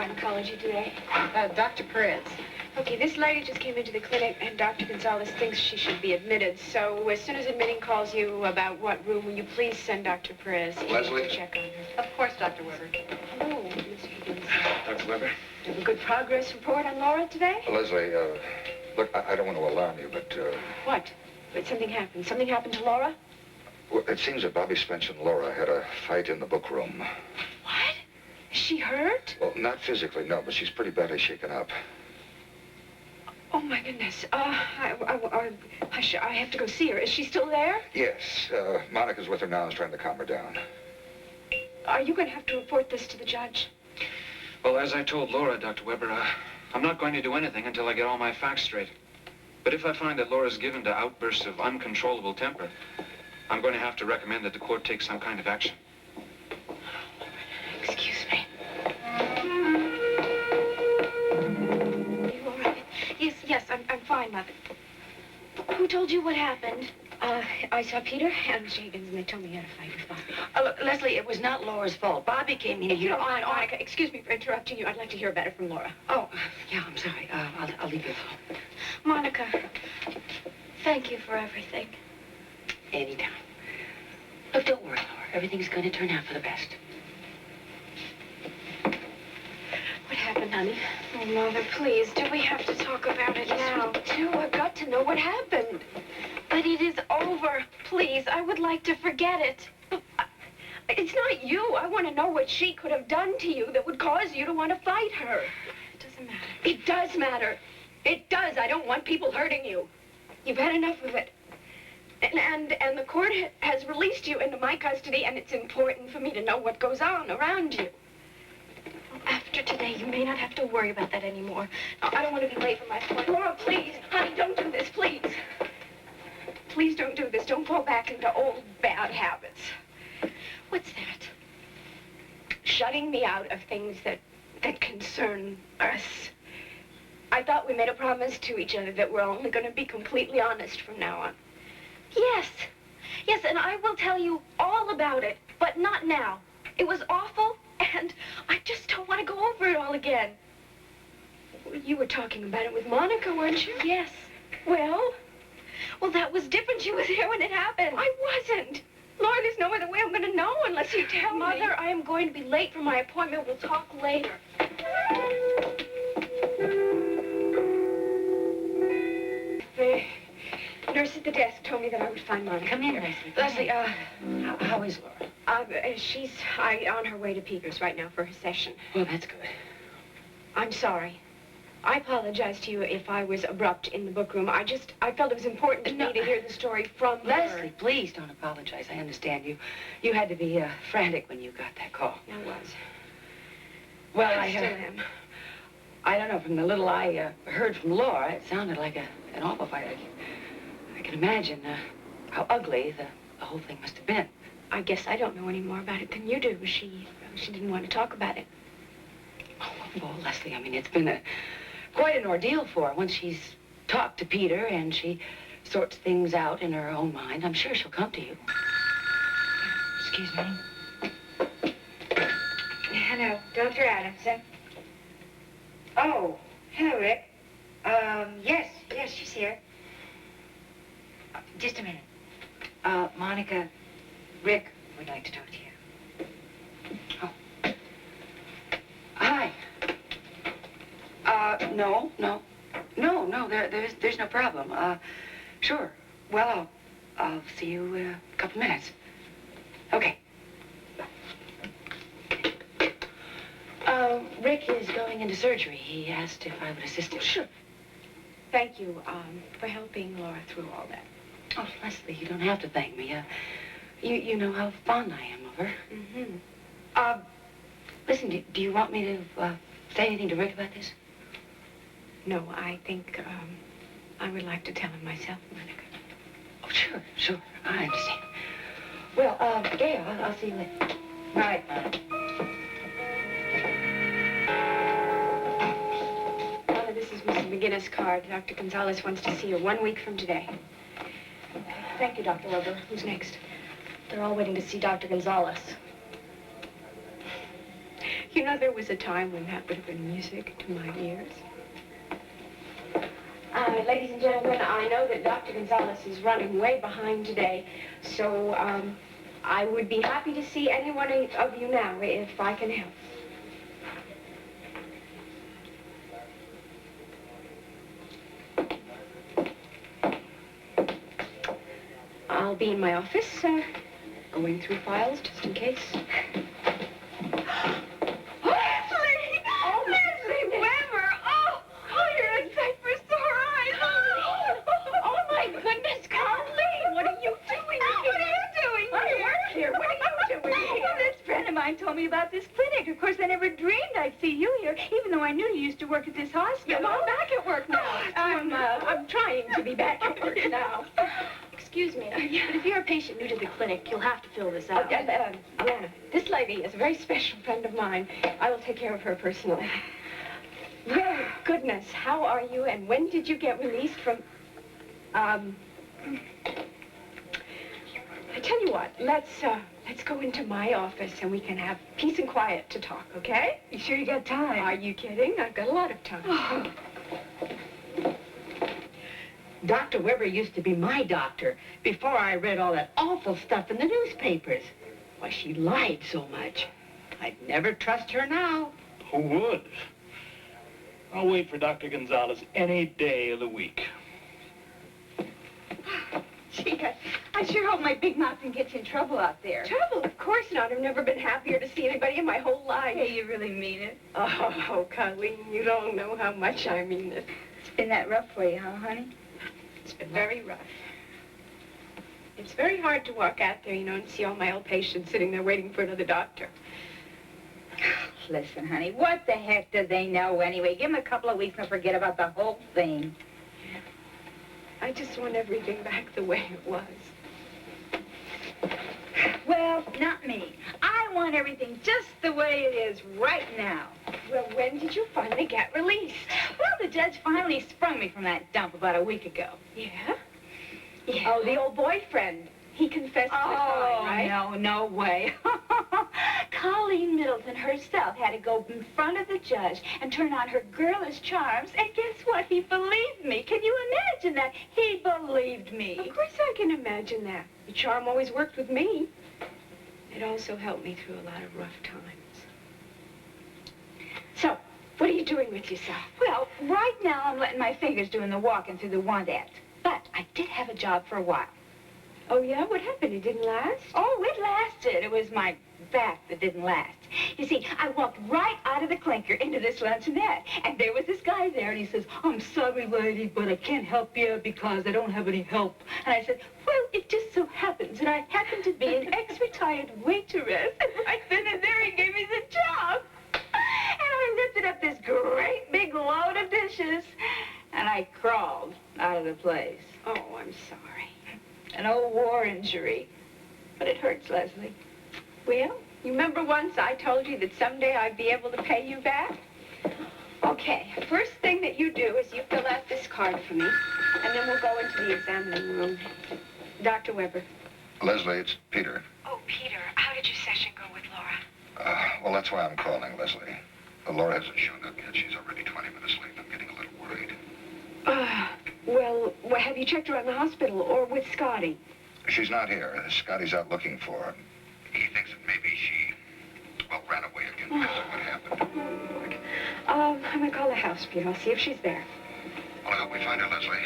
gynecology today? Dr. Perez. Okay, this lady just came into the clinic, and Dr. Gonzalez thinks she should be admitted. So as soon as admitting calls you about what room, will you please send Dr. Perez Lesley? to check on her? Of course, Dr. Weber. Hello, Miss Higgins. Dr. Weber? Do you have a good progress report on Laura today? Lesley, look, I don't want to alarm you, but, What? But something happened. Something happened to Laura? well, it seems that Bobbie Spence and Laura had a fight in the book room. What? Is she hurt? Well, not physically, no, but she's pretty badly shaken up. Oh, my goodness. I have to go see her. Is she still there? Yes, Monica's with her now and is trying to calm her down. Are you going to have to report this to the judge? Well, as I told Laura, Dr. Weber, I'm not going to do anything until I get all my facts straight. But if I find that Laura's given to outbursts of uncontrollable temper, I'm going to have to recommend that the court take some kind of action. Excuse me. Are you all right? Yes, I'm fine, Mother. Who told you what happened? I saw Peter and Higgins, and they told me you had a fight with Bobbie. Look, Lesley, it was not Laura's fault. Bobbie came in here. Monica, excuse me for interrupting you. I'd like to hear about it from Laura. Oh, yeah, I'm sorry. I'll leave you alone. Monica, thank you for everything. Anytime. Look, don't worry, Laura. Everything's going to turn out for the best. What happened, honey? Oh, Mother, please, do we have to talk about it now? Do. I've got to know what happened. But it is over. Please, I would like to forget it. It's not you. I want to know what she could have done to you that would cause you to want to fight her. It doesn't matter. It does matter. It does. I don't want people hurting you. You've had enough of it. And the court has released you into my custody, and it's important for me to know what goes on around you. After today, you may not have to worry about that anymore. No, I don't want to be late for my appointment. Laura, please. Honey, don't do this, please. Please don't do this. Don't fall back into old bad habits. What's that? Shutting me out of things that concern us. I thought we made a promise to each other that we're only going to be completely honest from now on. Yes. Yes, and I will tell you all about it, but not now. It was awful, and I just don't want to go over it all again. You were talking about it with Monica, weren't you? Yes. Well, that was different. She was there when it happened. I wasn't. Laura, there's no other way I'm going to know unless you tell me. Mother, I am going to be late for my appointment. We'll talk later. The nurse at the desk told me that I would find Monica. Come in, Lesley. Lesley, how is Laura? She's on her way to Peter's right now for her session. Well, that's good. I'm sorry. I apologize to you if I was abrupt in the book room. I felt it was important to me to hear the story from her. Leslie, please don't apologize. I understand you. You had to be frantic when you got that call. I was. Well, I still am. I don't know. From the little I heard from Laura, it sounded like an awful fight. I can imagine how ugly the whole thing must have been. I guess I don't know any more about it than you do. She didn't want to talk about it. Oh, well, Leslie, I mean, it's been quite an ordeal for her. Once she's talked to Peter and she sorts things out in her own mind, I'm sure she'll come to you. Excuse me. Hello, Dr. Adamson. Oh, hello, Rick. Yes, she's here. Just a minute. Monica, Rick would like to talk to you. Oh. Hi. No, there's no problem. Sure. Well, I'll see you in a couple minutes. Okay. Rick is going into surgery. He asked if I would assist him. Sure. Thank you, for helping Laura through all that. Oh, Leslie, you don't have to thank me. You know how fond I am of her. Mm-hmm. Listen, do you want me to, say anything to Rick about this? No, I think, I would like to tell him myself, Monica. Oh, sure. I understand. Well, Gail, I'll see you later. Right. Mother, this is Mrs. McGinnis' card. Dr. Gonzalez wants to see her 1 week from today. Thank you, Dr. Weber. Who's next? They're all waiting to see Dr. Gonzalez. You know, there was a time when that would have been music to my ears. Ladies and gentlemen, I know that Dr. Gonzalez is running way behind today, so I would be happy to see any one of you now if I can help. I'll be in my office, going through files just in case. Lesley! Oh, Lesley Weber! Oh, you're in sight for sore eyes. Oh, my goodness, Colleen! What are you doing here? What are you doing here? I work here. What are you doing here? Well, this friend of mine told me about this clinic. Of course, I never dreamed I'd see you here, even though I knew you used to work at this hospital. Yeah, I'm back at work now. I'm trying to be back at work now. Excuse me, but if you're a patient new to the clinic, you'll have to fill this out. Alana, this lady is a very special friend of mine. I will take care of her personally. Well, goodness, how are you, and when did you get released from... I tell you what, let's go into my office and we can have peace and quiet to talk, okay? You sure you got time? Are you kidding? I've got a lot of time. Dr. Weber used to be my doctor before I read all that awful stuff in the newspapers. Why, she lied so much. I'd never trust her now. Who would? I'll wait for Dr. Gonzalez any day of the week. Gee, I sure hope my big mouth didn't get you in trouble out there. Trouble? Of course not. I've never been happier to see anybody in my whole life. Hey, you really mean it. Oh, Colleen, you don't know how much I mean it. It's been that rough for you, huh, honey? It's been very rough. It's very hard to walk out there, you know, and see all my old patients sitting there waiting for another doctor. Listen, honey, what the heck do they know anyway? Give them a couple of weeks and forget about the whole thing. I just want everything back the way it was. Well, not me. I want everything just the way it is right now. Well, when did you finally get released? Well, the judge finally sprung me from that dump about a week ago. Yeah? Yeah. Oh, the old boyfriend. He confessed to the crime, right? No way. Colleen Middleton herself had to go in front of the judge and turn on her girlish charms, and guess what? He believed me. Can you imagine that? He believed me. Of course I can imagine that. The charm always worked with me. It also helped me through a lot of rough times. So, what are you doing with yourself? Well, right now I'm letting my fingers doing the walking through the want ads. But I did have a job for a while. Oh, yeah? What happened? It didn't last? Oh, it lasted. It was my back that didn't last. You see, I walked right out of the clinker into this luncheonette, and there was this guy there, and he says, "I'm sorry, lady, but I can't help you because I don't have any help." And I said, "Well, it just so happens that I happen to be an ex-retired waitress." And right then and there, he gave me the job. And I lifted up this great big load of dishes, and I crawled out of the place. Oh, I'm sorry. An old war injury. But it hurts, Lesley. Well, you remember once I told you that someday I'd be able to pay you back? Okay, first thing that you do is you fill out this card for me, and then we'll go into the examining room. Dr. Weber. Lesley, it's Peter. Oh, Peter, how did your session go with Laura? Well, that's why I'm calling, Lesley. Laura hasn't shown up yet. She's already 20 minutes late. I'm getting a little worried. Well, have you checked around the hospital or with Scotty? She's not here. Scotty's out looking for her. He thinks that maybe she, ran away again because of what happened. I'm going to call the house, Peter. I'll see if she's there. Well, I hope we find her, Lesley,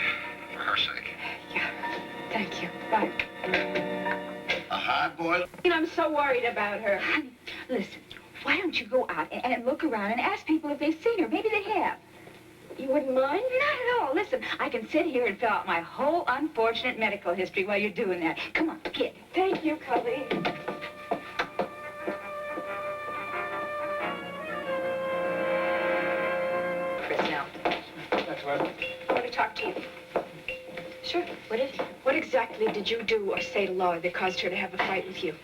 for her sake. Yeah, thank you. Bye. A hard boy? You know, I'm so worried about her. Honey, listen, why don't you go out and look around and ask people if they've seen her? Maybe they have. You wouldn't mind? Not at all. Listen, I can sit here and fill out my whole unfortunate medical history while you're doing that. Come on, kid. Thank you, Colleen. Chris, now. That's right. I want to talk to you. Sure. What is it? What exactly did you do or say to Laura that caused her to have a fight with you?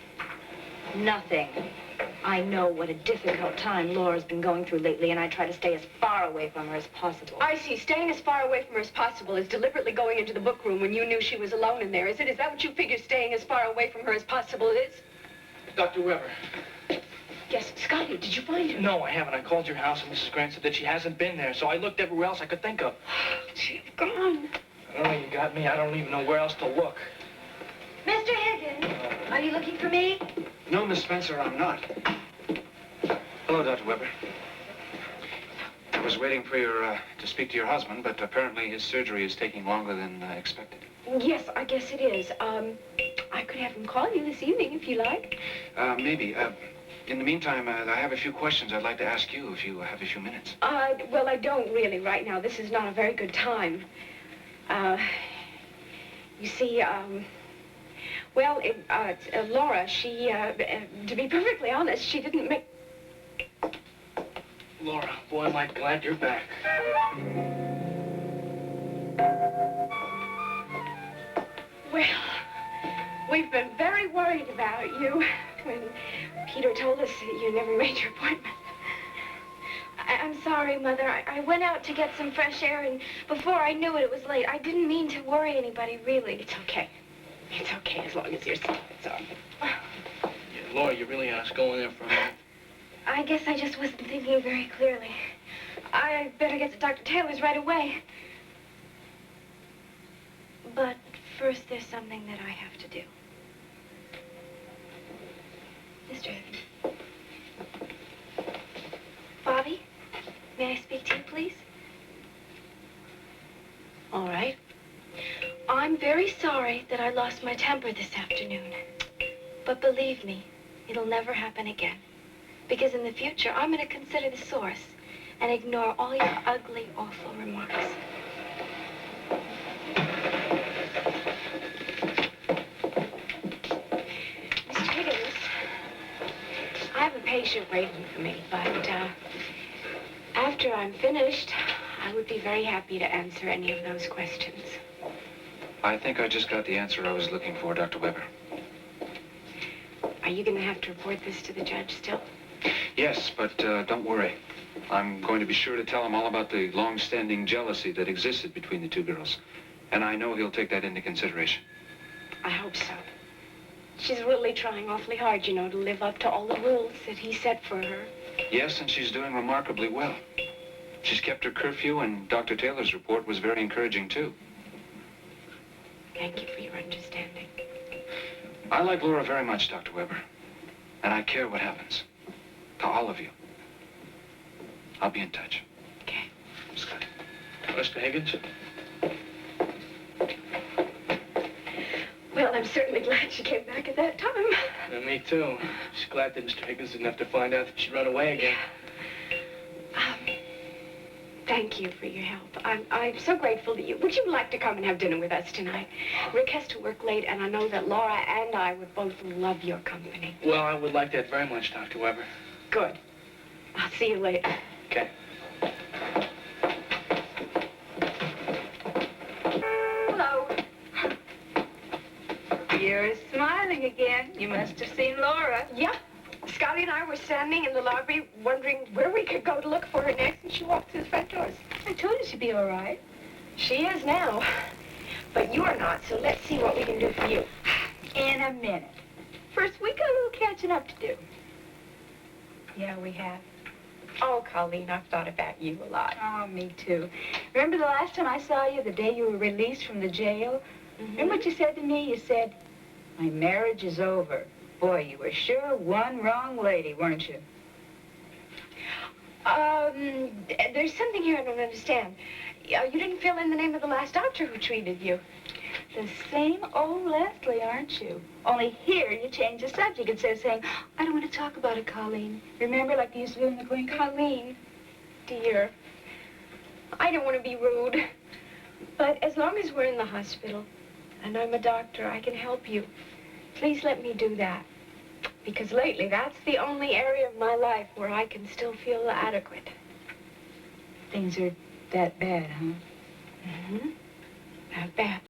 Nothing. I know what a difficult time Laura's been going through lately, and I try to stay as far away from her as possible. I see. Staying as far away from her as possible is deliberately going into the book room when you knew she was alone in there, is it? Is that what you figure staying as far away from her as possible is? Dr. Weber. Yes, Scotty, did you find her? No, I haven't. I called your house, and Mrs. Grant said that she hasn't been there, so I looked everywhere else I could think of. She's gone. Oh, you got me. I don't even know where else to look. Mr. Higgins, are you looking for me? No, Miss Spencer, I'm not. Hello, Dr. Weber. I was waiting for to speak to your husband, but apparently his surgery is taking longer than expected. Yes, I guess it is. I could have him call you this evening if you like. Maybe. In the meantime, I have a few questions I'd like to ask you if you have a few minutes. Well, I don't really right now. This is not a very good time. You see, well, Laura, she, to be perfectly honest, she didn't make... Laura, boy, am I glad you're back. Well, we've been very worried about you when Peter told us that you never made your appointment. I'm sorry, Mother. I went out to get some fresh air, and before I knew it, it was late. I didn't mean to worry anybody, really. It's okay. It's okay as long as you're safe. It's all right. Yeah, Laura, you really ought to go in there for a minute. I guess I just wasn't thinking very clearly. I better get to Dr. Taylor's right away. But first, there's something that I have to do. Mr. Higgins. Bobbie, may I speak to you, please? All right. I'm very sorry that I lost my temper this afternoon. But believe me, it'll never happen again. Because in the future, I'm going to consider the source and ignore all your ugly, awful remarks. Mr. Higgins, I have a patient waiting for me, but after I'm finished, I would be very happy to answer any of those questions. I think I just got the answer I was looking for, Dr. Weber. Are you going to have to report this to the judge still? Yes, but don't worry. I'm going to be sure to tell him all about the long-standing jealousy that existed between the two girls. And I know he'll take that into consideration. I hope so. She's really trying awfully hard, you know, to live up to all the rules that he set for her. Yes, and she's doing remarkably well. She's kept her curfew, and Dr. Taylor's report was very encouraging, too. Thank you for your understanding. I like Laura very much, Dr. Weber. And I care what happens. To all of you. I'll be in touch. Okay. Scotty. Mr. Higgins? Well, I'm certainly glad she came back at that time. Yeah, me too. Just glad that Mr. Higgins didn't have to find out that she'd run away again. Thank you for your help. I'm so grateful to you. Would you like to come and have dinner with us tonight? Rick has to work late, and I know that Laura and I would both love your company. Well, I would like that very much, Dr. Weber. Good. I'll see you later. Okay. Hello. You're smiling again. You must have seen Laura. Yeah. Scotty and I were standing in the lobby wondering where we could go to look for her next, and she walked through the front doors. I told you she'd be all right. She is now. But you are not, so let's see what we can do for you. In a minute. First, we got a little catching up to do. Yeah, we have. Oh, Colleen, I've thought about you a lot. Oh, me too. Remember the last time I saw you, the day you were released from the jail? Remember what you said to me? You said, my marriage is over. Boy, you were sure one wrong lady, weren't you? There's something here I don't understand. You didn't fill in the name of the last doctor who treated you. The same old Lesley, aren't you? Only here you change the subject instead of saying, I don't want to talk about it, Colleen. Remember, like you used to do in the clinic? Colleen, dear, I don't want to be rude, but as long as we're in the hospital and I'm a doctor, I can help you. Please let me do that, because lately that's the only area of my life where I can still feel adequate. Things are that bad, huh? Mm-hmm. That bad.